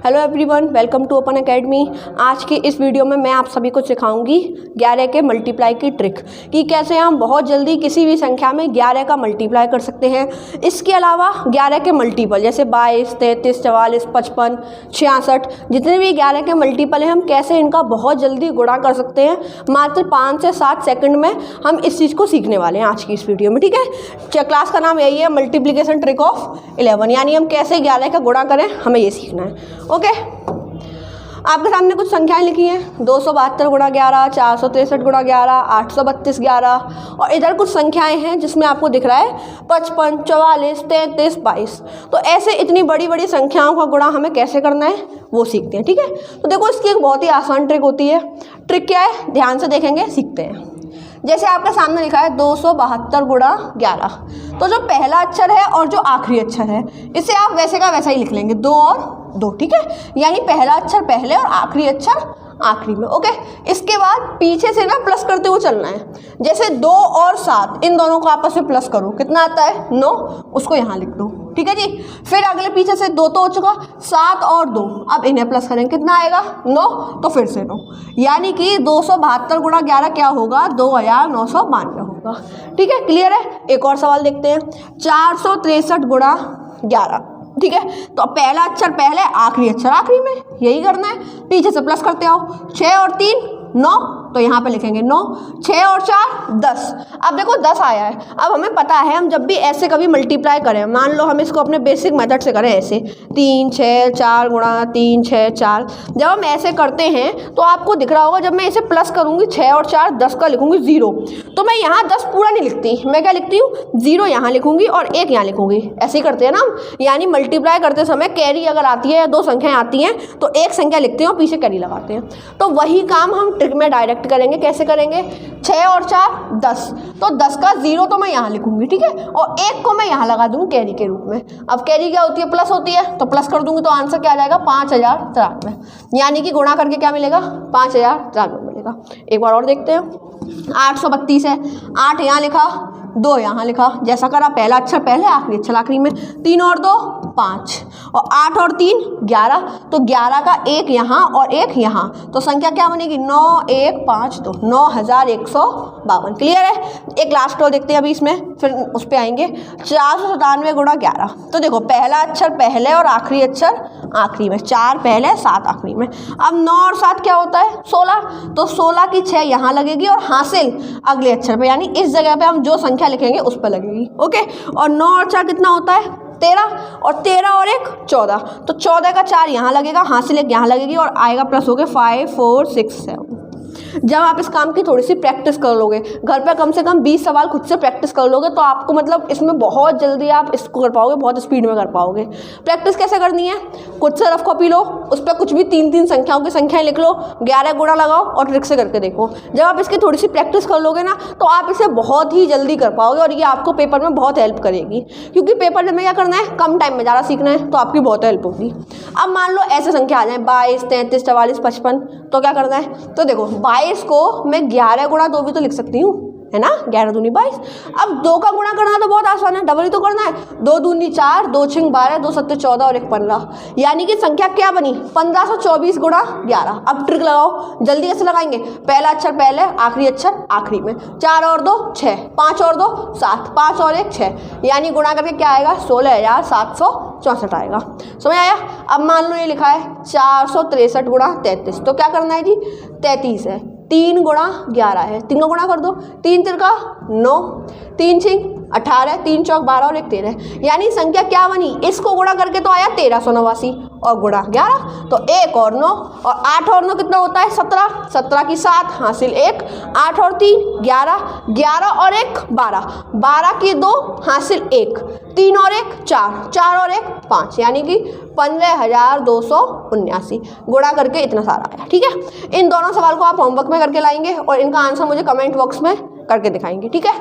Hello everyone, welcome to Open Academy. आज की इस वीडियो में मैं आप सभी को सिखाऊंगी 11 के मल्टीप्लाई की ट्रिक कि कैसे हम बहुत जल्दी किसी भी संख्या में 11 का मल्टीप्लाई कर सकते हैं। इसके अलावा 11 के मल्टीपल जैसे 22, 33, 44, 55, 66 जितने भी 11 के मल्टीपल हैं, हम कैसे इनका बहुत जल्दी गुणा कर सकते हैं। मात्र 5 से 7 सेकंड में हम इस चीज़ को सीखने वाले हैं आज की इस वीडियो में। ठीक है, क्लास का नाम यही है, मल्टीप्लिकेशन ट्रिक ऑफ 11, यानी हम कैसे 11 का गुणा करें, हमें ये सीखना है। ओके, आपके सामने कुछ संख्याएं लिखी हैं, 272 गुणा 11, 463 गुणा 11, 832 11, और इधर कुछ संख्याएं हैं जिसमें आपको दिख रहा है 55, 44, 33, 22। तो ऐसे इतनी बड़ी बड़ी संख्याओं का गुणा हमें कैसे करना है वो सीखते हैं। ठीक है, तो देखो इसकी एक बहुत ही आसान ट्रिक होती है। ट्रिक क्या है, ध्यान से देखेंगे, सीखते हैं। जैसे आपके सामने लिखा है 272 गुणा 11, तो जो पहला अक्षर है और जो आखिरी अक्षर है इसे आप वैसे का वैसा ही लिख लेंगे, 2 और 2। ठीक है, यानी पहला अक्षर पहले और आखिरी अक्षर आखिरी में। ओके, इसके बाद पीछे से ना प्लस करते हुए चलना है। जैसे 2 और 7 इन दोनों को आपस में प्लस करो, कितना आता है 9, उसको यहाँ लिख दो। ठीक है जी, फिर अगले पीछे से 2 तो हो चुका, 7 और 2, अब इन्हें प्लस करेंगे, कितना आएगा 9, तो फिर से 9, यानी कि 272 गुणा 11 क्या होगा, 2992 होगा। ठीक है, क्लियर है। एक और सवाल देखते हैं, 463 गुणा 11। ठीक है, तो पहला अक्षर पहले, आखिरी अक्षर आखिरी में, यही करना है। पीछे से प्लस करते आओ, 6 और 3 9, तो यहाँ पे लिखेंगे 9, 6 और 4 10। अब देखो 10 आया है। अब हमें पता है हम जब भी ऐसे कभी मल्टीप्लाई करें, मान लो हम इसको अपने बेसिक मेथड से करें ऐसे 3 6 4 गुणा 3 6 4, जब हम ऐसे करते हैं तो आपको दिख रहा होगा जब मैं इसे प्लस करूँगी 6 और 4 10 का लिखूँगी 0, तो मैं यहाँ 10 पूरा नहीं लिखती, मैं क्या लिखती हूँ 0 यहाँ लिखूँगी और 1 यहाँ लिखूँगी। ऐसे ही करते हैं ना हम, यानी मल्टीप्लाई करते समय कैरी अगर आती है या 2 संख्याएँ आती हैं तो एक संख्या लिखते हैं और पीछे कैरी लगाते हैं। तो वही काम हम ट्रिक में डायरेक्ट करेंगे। कैसे करेंगे, 6 और 4 10, तो 10 का 0 तो मैं यहाँ लिखूंगी। ठीक है, और 1 को मैं यहाँ लगा दूंगी कैरी के रूप में। अब कैरी क्या होती है, प्लस होती है, तो प्लस कर दूंगी तो आंसर क्या आ जाएगा 5093, यानी कि गुणा करके क्या मिलेगा 5093 मिलेगा। एक बार और देखते हैं, 832 है, 8 यहाँ लिखा, 2 यहाँ लिखा, जैसा करा पहला अक्षर पहले आखिरी अक्षर आखिरी में, 3 और 2 5, और 8 और 3 11, तो 11 का 1 यहाँ और 1 यहाँ, तो संख्या क्या बनेगी 9 1 5 2, 9152। क्लियर है। एक लास्ट और देखते हैं अभी इसमें, फिर उस पर आएंगे। 497 गुणा 11, तो देखो पहला अक्षर पहले और आखिरी अक्षर आखिरी में, 4 पहले 7 आखिरी में। अब 9 और 7 क्या होता है 16, तो 16 की 6 यहाँ लगेगी और हासिल अगले अक्षर पे, यानी इस जगह पे हम जो संख्या लिखेंगे उस पर लगेगी। ओके, और 9 और 4 कितना होता है 13, और 13 और 1 14, तो 14 का 4 यहाँ लगेगा, हासिल 1 यहाँ लगेगी और आएगा प्लस हो गए 5 4 6 7। जब आप इस काम की थोड़ी सी प्रैक्टिस कर लोगे, घर पे कम से कम 20 सवाल खुद से प्रैक्टिस कर लोगे, तो आपको मतलब इसमें बहुत जल्दी आप इसको कर पाओगे, बहुत स्पीड में कर पाओगे। प्रैक्टिस कैसे करनी है, खुद से रफ कॉपी लो, उस पर कुछ भी 3 संख्याओं की संख्याएं लिख लो, 11 गुणा लगाओ और ट्रिक से करके देखो। जब आप इसकी थोड़ी सी प्रैक्टिस कर लोगे ना, तो आप इसे बहुत ही जल्दी कर पाओगे और ये आपको पेपर में बहुत हेल्प करेगी, क्योंकि पेपर में क्या करना है, कम टाइम में ज़्यादा सीखना है, तो आपकी बहुत हेल्प होगी। अब मान लो ऐसे संख्या आ जाए 22 33 44 55, तो क्या करना है, तो देखो 22 को मैं 11 गुणा 2 भी तो लिख सकती हूँ, है ना, 11 दूनी 22। अब 2 का गुणा करना तो बहुत आसान है, डबल ही तो करना है, 2 दूनी 4, 2 6 12, 2 7 14 और 1 15, यानी कि संख्या क्या बनी 1524 गुणा 11। अब ट्रिक लगाओ, जल्दी कैसे लगाएंगे, पहला अक्षर पहले आखिरी अक्षर आखिरी में, 4 और 2 6, 5 और 2 7, 5 और 1 6, यानी गुणा करके क्या आएगा 16764 आएगा। समझ आया। अब मान लो ये लिखा है 463 गुणा 33, तो क्या करना है जी 33 है, 3 गुणा 11 है, 3 को गुणा कर दो, 3 तिरका 9, 3 6 18, 3 चौक 12 और 1 13, यानी संख्या क्या बनी, इसको गुणा करके तो आया 1389 और गुणा 11, तो 1 और 9 और 8 और 9 कितना होता है 17, 17 की 7 हासिल 1, 8 और 3 11, 11 और 1 12, 12 की 2 हासिल 1, 3 और 1 4, 4 और 1 5, यानी कि 15,279 गुणा करके इतना सारा आया। ठीक है, इन दोनों सवाल को आप होमवर्क में करके लाएंगे और इनका आंसर मुझे कमेंट बॉक्स में करके दिखाएंगे। ठीक है,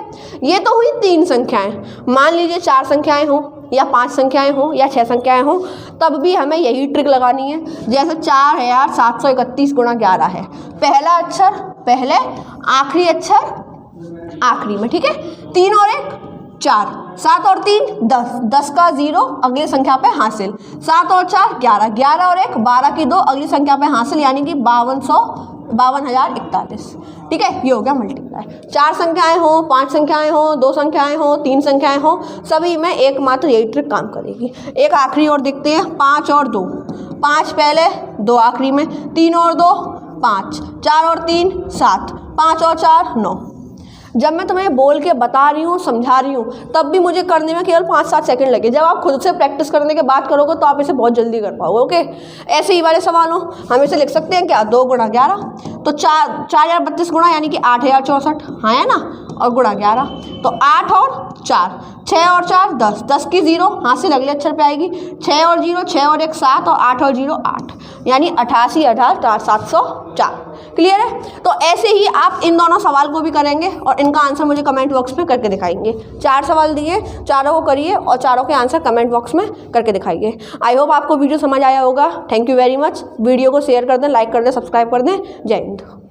ये तो हुई 3 संख्याएं। मान लीजिए 4 संख्याएं हों या 5 संख्याएं हों या 6 संख्याएं हों, तब भी हमें यही ट्रिक लगानी है। जैसे 4731 गुणा 11 है, पहला अक्षर पहले आखिरी अक्षर आखिरी में। ठीक है, 3 और 1 4, 7 और 3 10, 10 का 0 अगली संख्या पे हासिल, 7 और 4 11, 11 और 1 12 की 2 अगली संख्या पे हासिल, यानी कि 52,041। ठीक है, ये हो गया मल्टीप्लाई। 4 संख्याएं हो, 5 संख्याएं हो, 2 संख्याएं हो, 3 संख्याएं हो, सभी में एकमात्र यही ट्रिक काम करेगी। एक आखिरी और देखते हैं, 5 और 2, 5 पहले 2 आखिरी में, 3 और 2 5, 4 और 3 7, 5 और 4 9। जब मैं तुम्हें बोल के बता रही हूँ, समझा रही हूँ, तब भी मुझे करने में केवल 5-7 सेकंड लगे। जब आप खुद से प्रैक्टिस करने के बाद करोगे तो आप इसे बहुत जल्दी कर पाओगे। ओके, ऐसे ही वाले सवाल हो, हम इसे लिख सकते हैं क्या, 2 गुणा 11, तो 4,032 गुणा यानी कि 8,064, हाँ है ना, और गुणा 11 तो 8 और 4, 6 और 4 10, 10 की 0 हासिल अगले अक्षर पे आएगी, 6 और 0 6 और 1 7 और 8 और 0 8, यानी 88 18 704। क्लियर है? तो ऐसे ही आप इन दोनों सवाल को भी करेंगे और इनका आंसर मुझे कमेंट बॉक्स में करके दिखाएंगे। 4 सवाल दिए, चारों को करिए और चारों के आंसर कमेंट बॉक्स में करके दिखाइए। आई होप आपको वीडियो समझ आया होगा। Thank you very much. Video को शेयर कर दें, लाइक कर दें, सब्सक्राइब कर दें। जय हिंद।